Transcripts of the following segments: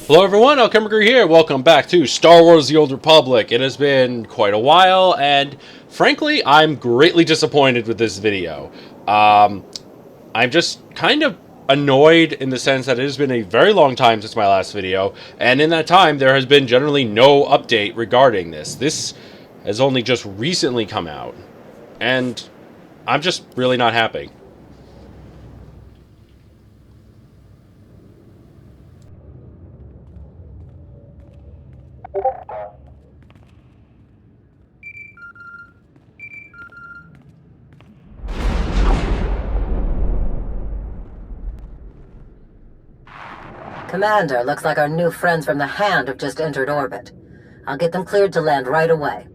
Hello everyone, Alchemicgree here. Welcome back to Star Wars The Old Republic. It has been quite a while, and frankly, I'm greatly disappointed with this video. I'm just kind of annoyed in the sense that it has been a very long time since my last video, and in that time, there has been generally no update regarding this. This has only just recently come out, and I'm just really not happy. Commander, looks like our new friends from the Hand have just entered orbit. I'll get them cleared to land right away.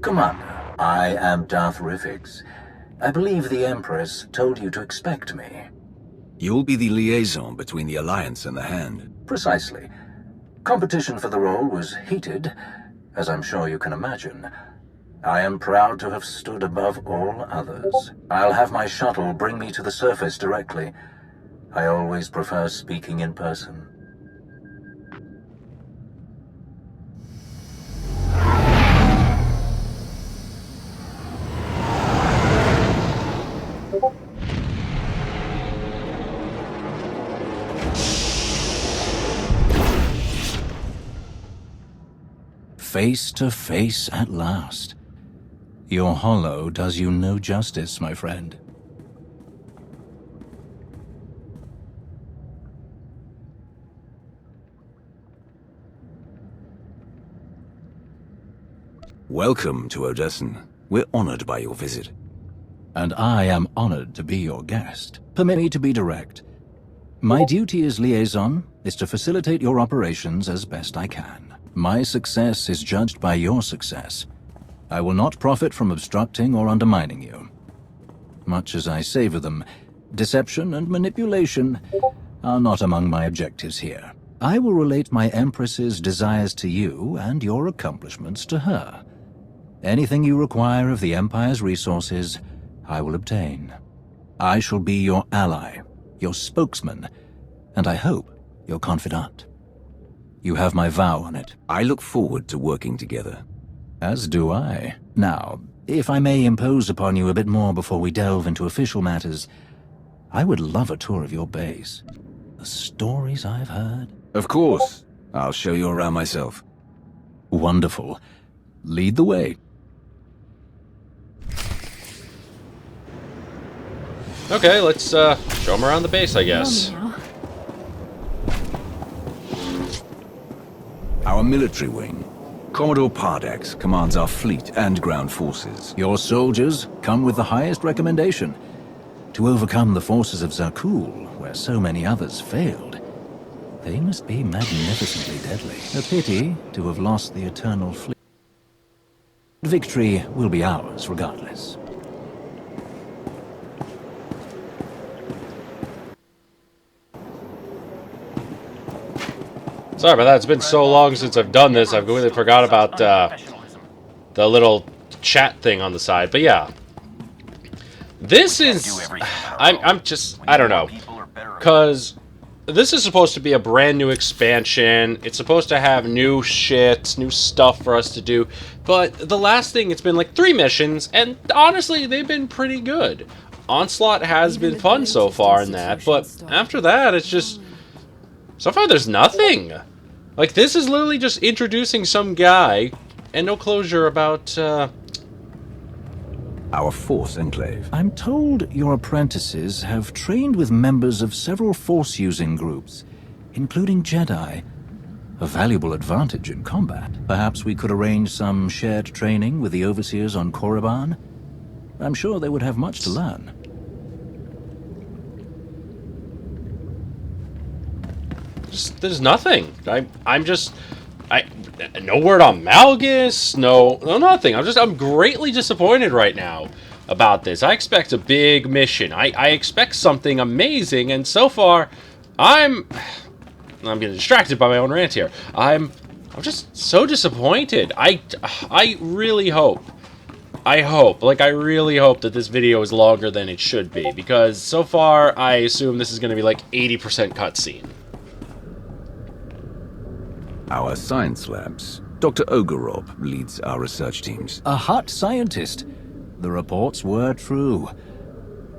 Commander, I am Darth Rivix. I believe the Empress told you to expect me. You'll be the liaison between the Alliance and the Hand. Precisely. Competition for the role was heated, as I'm sure you can imagine. I am proud to have stood above all others. I'll have my shuttle bring me to the surface directly. I always prefer speaking in person. Face to face at last. Your holo does you no justice, my friend. Welcome to Odessen. We're honored by your visit. And I am honored to be your guest. Permit me to be direct. My duty as liaison is to facilitate your operations as best I can. My success is judged by your success. I will not profit from obstructing or undermining you. Much as I savor them, deception and manipulation are not among my objectives here. I will relate my Empress's desires to you and your accomplishments to her. Anything you require of the Empire's resources, I will obtain. I shall be your ally, your spokesman, and I hope your confidant. You have my vow on it. I look forward to working together. As do I. Now, if I may impose upon you a bit more before we delve into official matters, I would love a tour of your base. The stories I've heard. Of course. I'll show you around myself. Wonderful. Lead the way. Okay, let's show them around the base, I guess. Our military wing. Commodore Pardax commands our fleet and ground forces. Your soldiers come with the highest recommendation. To overcome the forces of Zakul, where so many others failed, they must be magnificently deadly. A pity to have lost the Eternal Fleet. Victory will be ours regardless. Sorry about that. It's been so long since I've done this. I've completely forgot about the little chat thing on the side. But yeah, this is... I don't know. Because this is supposed to be a brand new expansion. It's supposed to have new shit, new stuff for us to do. But the last thing, it's been like 3 missions, and honestly, they've been pretty good. Onslaught has been fun so far in that, but after that, it's just... So far, there's nothing. Like, this is literally just introducing some guy, and no closure about, Our Force Enclave. I'm told your apprentices have trained with members of several Force-using groups, including Jedi. A valuable advantage in combat. Perhaps we could arrange some shared training with the Overseers on Korriban? I'm sure they would have much to learn. there's nothing. No word on Malgus, no nothing. I'm greatly disappointed right now about this. I expect a big mission. I expect something amazing, and so far, I'm getting distracted by my own rant here. I'm just so disappointed. I really hope. I really hope that this video is longer than it should be, because so far I assume this is going to be like 80% cutscene. Our science labs. Dr. Ogorob leads our research teams. A hot scientist. The reports were true.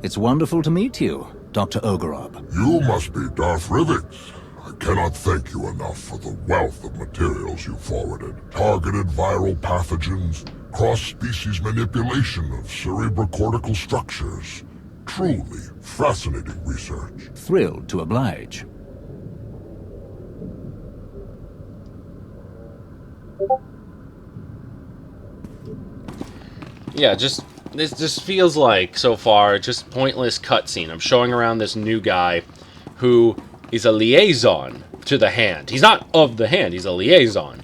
It's wonderful to meet you, Dr. Ogorob. You must be Darth Rivix. I cannot thank you enough for the wealth of materials you forwarded. Targeted viral pathogens, cross-species manipulation of cerebrocortical structures. Truly fascinating research. Thrilled to oblige. Yeah, this just feels like, so far, just pointless cutscene. I'm showing around this new guy who is a liaison to the Hand. He's not of the Hand, he's a liaison.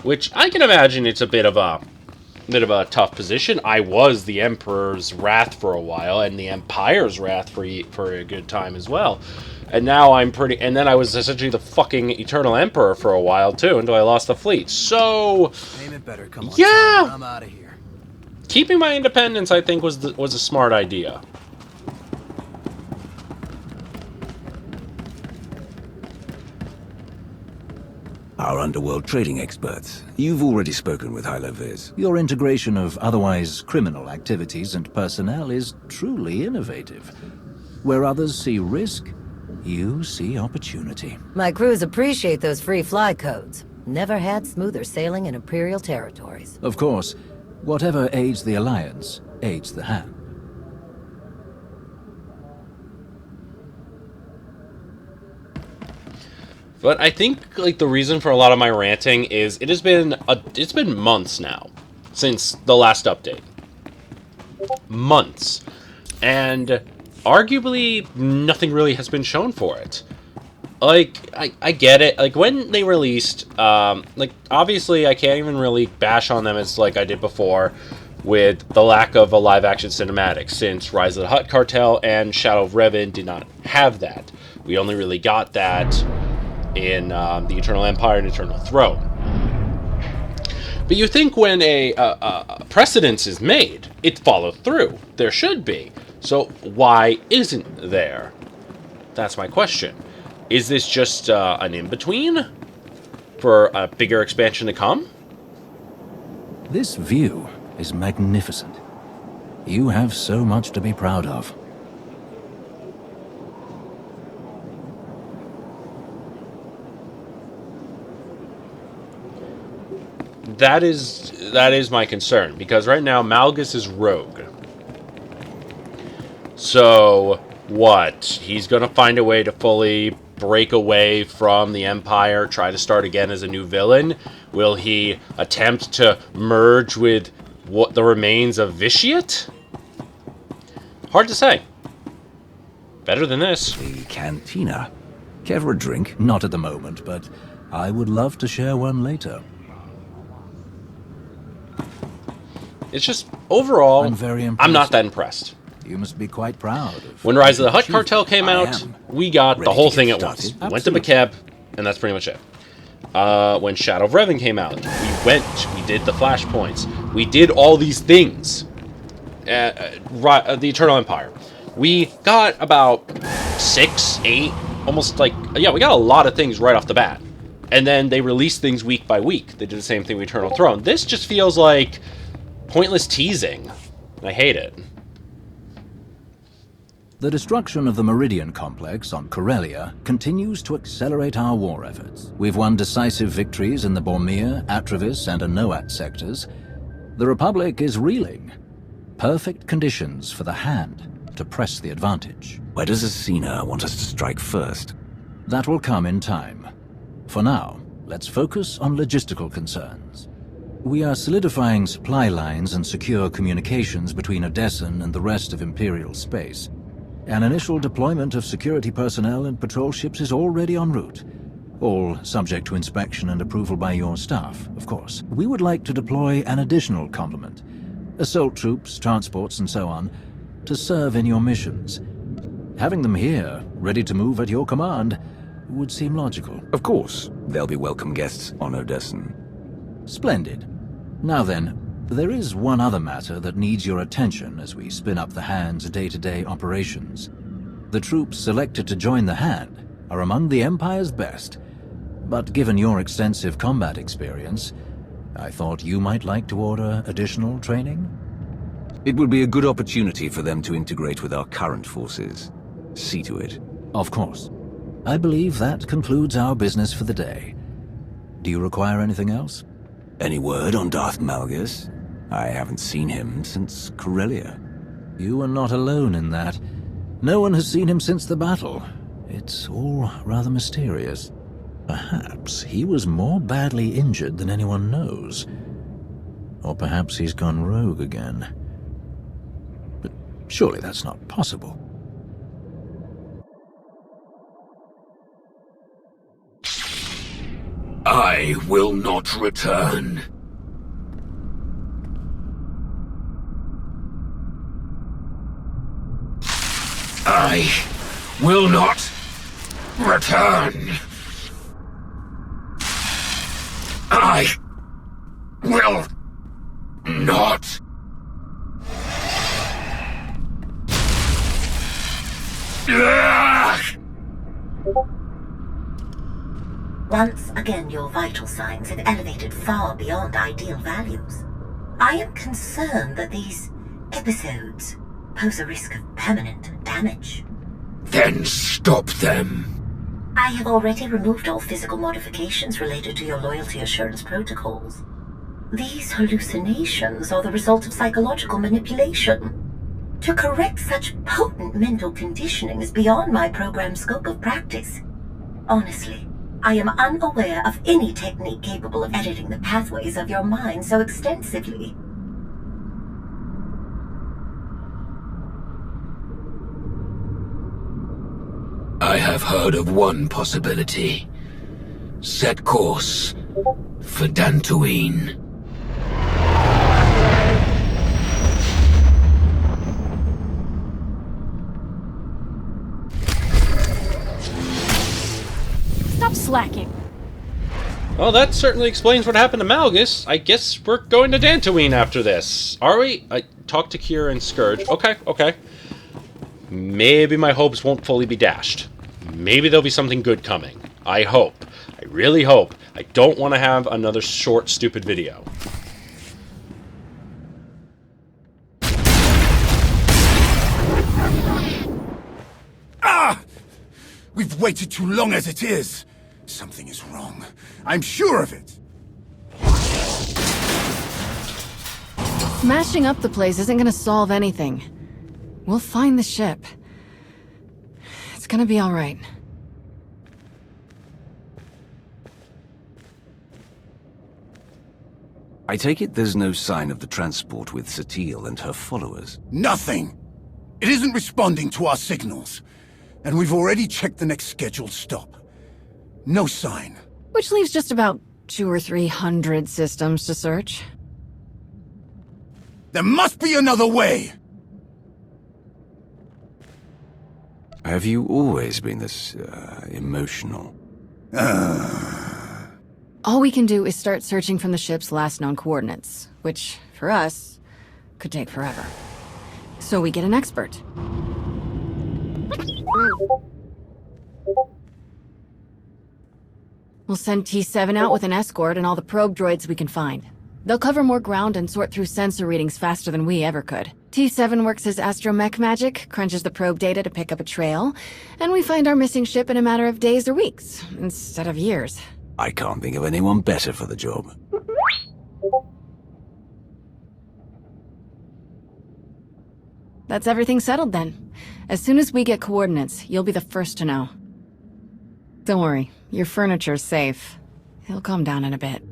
Which, I can imagine it's a bit of a tough position. I was the Emperor's Wrath for a while, and the Empire's Wrath for a good time as well. And now and then I was essentially the fucking Eternal Emperor for a while too, until I lost the fleet. So, Payment better come on yeah! time, I'm out of here. Keeping my independence, I think, was a smart idea. Our underworld trading experts. You've already spoken with Hylo Viz. Your integration of otherwise criminal activities and personnel is truly innovative. Where others see risk, you see opportunity. My crews appreciate those free fly codes. Never had smoother sailing in Imperial territories. Of course, whatever aids the Alliance aids the Hand. But I think, like, the reason for a lot of my ranting is it's been months now since the last update. Months. And arguably nothing really has been shown for it. Like, I get it. Like, when they released, like, obviously I can't even really bash on them as like I did before with the lack of a live-action cinematic, since Rise of the Hutt Cartel and Shadow of Revan did not have that. We only really got that in the Eternal Empire and Eternal Throne. But you think when a precedence is made, it follows through. There should be. So why isn't there? That's my question. Is this just an in-between for a bigger expansion to come? This view is magnificent. You have so much to be proud of. That is my concern, because right now Malgus is rogue. So what? He's gonna find a way to fully break away from the Empire, try to start again as a new villain? Will he attempt to merge with what the remains of Vitiate? Hard to say. Better than this. The cantina. Care for a drink? Not at the moment, but I would love to share one later. It's just, overall, I'm very impressed. I'm not that impressed. You must be quite proud of... When Rise of the Hutt Cartel came out, we got the whole thing at once. started. We went to Bakeb, and that's pretty much it. When Shadow of Revan came out, we did the flashpoints. We did all these things. The Eternal Empire. We got about 6, 8, almost like... Yeah, we got a lot of things right off the bat. And then they released things week by week. They did the same thing with Eternal Throne. This just feels like pointless teasing. I hate it. The destruction of the Meridian Complex on Corellia continues to accelerate our war efforts. We've won decisive victories in the Bormir, Atravis, and Anoat sectors. The Republic is reeling. Perfect conditions for the Hand to press the advantage. Where does Asina want us to strike first? That will come in time. For now, let's focus on logistical concerns. We are solidifying supply lines and secure communications between Odessen and the rest of Imperial space. An initial deployment of security personnel and patrol ships is already en route. All subject to inspection and approval by your staff, of course. We would like to deploy an additional complement. Assault troops, transports, and so on, to serve in your missions. Having them here, ready to move at your command, would seem logical. Of course. They'll be welcome guests on Odessen. Splendid. Now then, there is one other matter that needs your attention as we spin up the Hand's day-to-day operations. The troops selected to join the Hand are among the Empire's best. But given your extensive combat experience, I thought you might like to order additional training? It would be a good opportunity for them to integrate with our current forces. See to it. Of course. I believe that concludes our business for the day. Do you require anything else? Any word on Darth Malgus? I haven't seen him since Corellia. You are not alone in that. No one has seen him since the battle. It's all rather mysterious. Perhaps he was more badly injured than anyone knows. Or perhaps he's gone rogue again. But surely that's not possible. I will not return. I will not return. I will not. Once again, your vital signs have elevated far beyond ideal values. I am concerned that these episodes pose a risk of permanent damage. Then stop them. I have already removed all physical modifications related to your loyalty assurance protocols. These hallucinations are the result of psychological manipulation. To correct such potent mental conditioning is beyond my program's scope of practice. Honestly, I am unaware of any technique capable of editing the pathways of your mind so extensively. I have heard of one possibility. Set course for Dantooine. Stop slacking. Well, that certainly explains what happened to Malgus. I guess we're going to Dantooine after this. Are we? I talked to Kira and Scourge. Okay. Maybe my hopes won't fully be dashed. Maybe there'll be something good coming. I hope. I really hope. I don't want to have another short, stupid video. Ah! We've waited too long as it is. Something is wrong. I'm sure of it. Smashing up the place isn't gonna solve anything. We'll find the ship. It's gonna be all right. I take it there's no sign of the transport with Satele and her followers? Nothing. It isn't responding to our signals. And we've already checked the next scheduled stop. No sign. Which leaves just about 200 or 300 systems to search. There must be another way! Have you always been this, emotional? All we can do is start searching from the ship's last known coordinates, which, for us, could take forever. So we get an expert. We'll send T7 out with an escort and all the probe droids we can find. They'll cover more ground and sort through sensor readings faster than we ever could. T7 works as astromech magic, crunches the probe data to pick up a trail, and we find our missing ship in a matter of days or weeks, instead of years. I can't think of anyone better for the job. That's everything settled then. As soon as we get coordinates, you'll be the first to know. Don't worry, your furniture's safe. It'll calm down in a bit.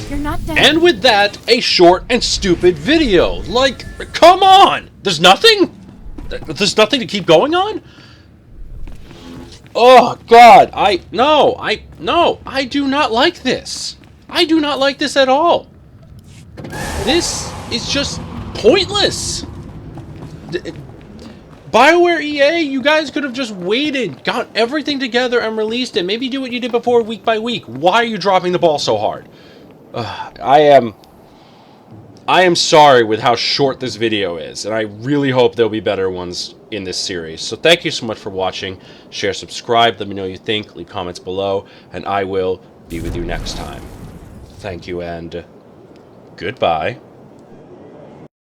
You're not dead. And with that, a short and stupid video. Like, come on! There's nothing? There's nothing to keep going on? Oh, God, I do not like this. I do not like this at all. This is just pointless. BioWare EA, you guys could have just waited, got everything together and released it. Maybe do what you did before week by week. Why are you dropping the ball so hard? I I am sorry with how short this video is, and I really hope there'll be better ones in this series. So thank you so much for watching. Share, subscribe, let me know what you think, leave comments below, and I will be with you next time. Thank you, and goodbye.